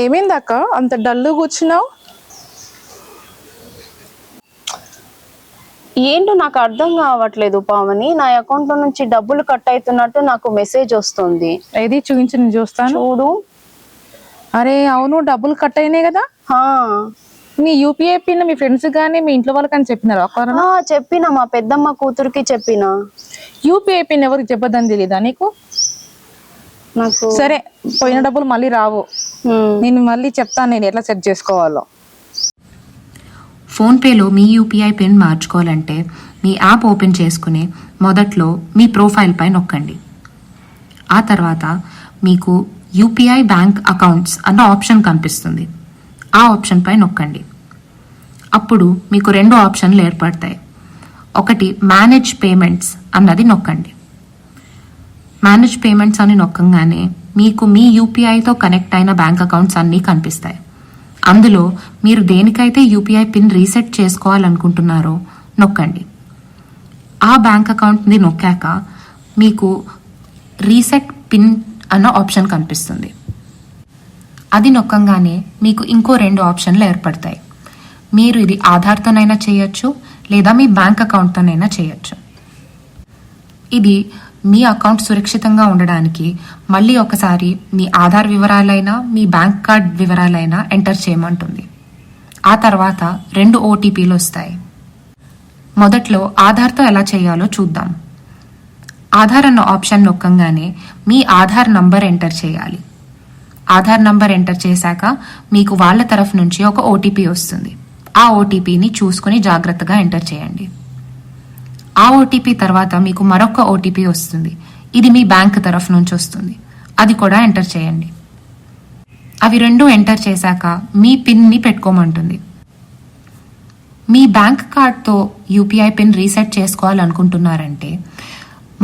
ఏమైంది అక్క, అంత డల్లు కూర్చున్నావు? ఏంటో నాకు అర్థం కావట్లేదు పావని. నా అకౌంట్ లో నుంచి డబ్బులు కట్ అవుతున్నట్టు నాకు మెసేజ్ వస్తుంది. ఏది చూపించి నేను చూస్తాను. చూడు. అరే అవును, డబ్బులు కట్ అయినాయి కదా. మీ యూపీఐ పిన్ మీ ఫ్రెండ్స్ గానీ మీ ఇంట్లో వాళ్ళకి అని చెప్పినారు? చెప్పిన, మా పెద్దమ్మ కూతురికి చెప్పిన. యూపీఐ పిన్ ఎవరికి చెప్పదని తెలీదా నీకు? నాకు సరే, పోయిన డబ్బులు మళ్ళీ రావు. నేను మళ్ళీ చెప్తాను నేను ఎట్లా సెట్ చేసుకోవాలో. ఫోన్పేలో మీ యూపీఐ పిన్ మార్చుకోవాలంటే మీ యాప్ ఓపెన్ చేసుకుని మొదట్లో మీ ప్రొఫైల్ పై నొక్కండి. ఆ తర్వాత మీకు యూపీఐ బ్యాంక్ అకౌంట్స్ అన్న ఆప్షన్ కనిపిస్తుంది. ఆ ఆప్షన్ పై నొక్కండి. అప్పుడు మీకు 2 ఆప్షన్లు ఏర్పడతాయి. ఒకటి మేనేజ్ పేమెంట్స్ అన్నది నొక్కండి. మేనేజ్ పేమెంట్స్ అని నొక్కగానే మీకు మీ యూపీఐతో కనెక్ట్ అయిన బ్యాంక్ అకౌంట్స్ అన్నీ కనిపిస్తాయి. అందులో మీరు దేనికైతే యూపీఐ పిన్ రీసెట్ చేసుకోవాలనుకుంటున్నారో నొక్కండి. ఆ బ్యాంక్ అకౌంట్ని నొక్కాక మీకు రీసెట్ పిన్ అన్న ఆప్షన్ కనిపిస్తుంది. అది నొక్కగానే మీకు ఇంకో 2 ఆప్షన్లు ఏర్పడతాయి. మీరు ఇది ఆధార్తోనైనా చేయొచ్చు, లేదా మీ బ్యాంక్ అకౌంట్తోనైనా చేయొచ్చు. ఇది మీ అకౌంట్ సురక్షితంగా ఉండడానికి మళ్ళీ ఒకసారి మీ ఆధార్ వివరాలైనా మీ బ్యాంక్ కార్డ్ వివరాలైనా ఎంటర్ చేయమంటుంది. ఆ తర్వాత 2 ఓటీపీలు వస్తాయి. మొదట్లో ఆధార్తో ఎలా చేయాలో చూద్దాం. ఆధార్ అన్న ఆప్షన్ నొక్కగానే మీ ఆధార్ నంబర్ ఎంటర్ చేయాలి. ఆధార్ నంబర్ ఎంటర్ చేశాక మీకు వాళ్ళ తరఫు నుంచి ఒక ఓటీపీ వస్తుంది. ఆ ఓటీపీని చూసుకుని జాగ్రత్తగా ఎంటర్ చేయండి. ఆ ఓటీపీ తర్వాత మీకు మరొక ఓటీపీ వస్తుంది. ఇది మీ బ్యాంక్ తరఫు నుంచి వస్తుంది. అది కూడా ఎంటర్ చేయండి. అవి 2 ఎంటర్ చేశాక మీ పిన్ని పెట్టుకోమంటుంది. మీ బ్యాంక్ కార్డ్తో యూపీఐ పిన్ రీసెట్ చేసుకోవాలనుకుంటున్నారంటే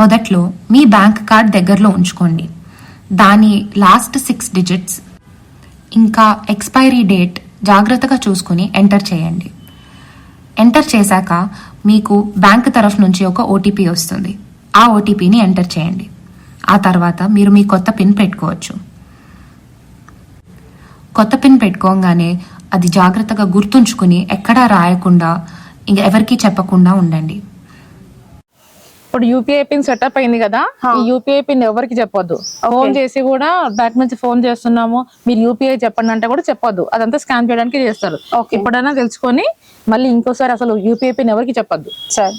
మొదట్లో మీ బ్యాంక్ కార్డ్ దగ్గరలో ఉంచుకోండి. దాని లాస్ట్ 6 డిజిట్స్ ఇంకా ఎక్స్పైరీ డేట్ జాగ్రత్తగా చూసుకుని ఎంటర్ చేయండి. ఎంటర్ చేశాక మీకు బ్యాంక్ తరఫు నుంచి ఒక ఓటీపీ వస్తుంది. ఆ ఓటీపీని ఎంటర్ చేయండి. ఆ తర్వాత మీరు మీ కొత్త పిన్ పెట్టుకోవచ్చు. కొత్త పిన్ పెట్టుకోగానే అది జాగ్రత్తగా గుర్తుంచుకుని ఎక్కడా రాయకుండా ఇంకా ఎవరికీ చెప్పకుండా ఉండండి. ఇప్పుడు యూపీఐ పిన్ సెటప్ అయింది కదా, ఈ యూపీఐ పిన్ ఎవరికి చెప్పొద్దు. ఫోన్ చేసి కూడా బ్యాక్ నుంచి ఫోన్ చేస్తున్నాము మీరు యూపీఐ చెప్పండి అంటే కూడా చెప్పొద్దు. అదంతా స్కాన్ చేయడానికి చేస్తారు. ఎప్పుడైనా తెలుసుకొని మళ్ళీ ఇంకోసారి అసలు యూపీఐ పిన్ ఎవరికి చెప్పొద్దు. సరే.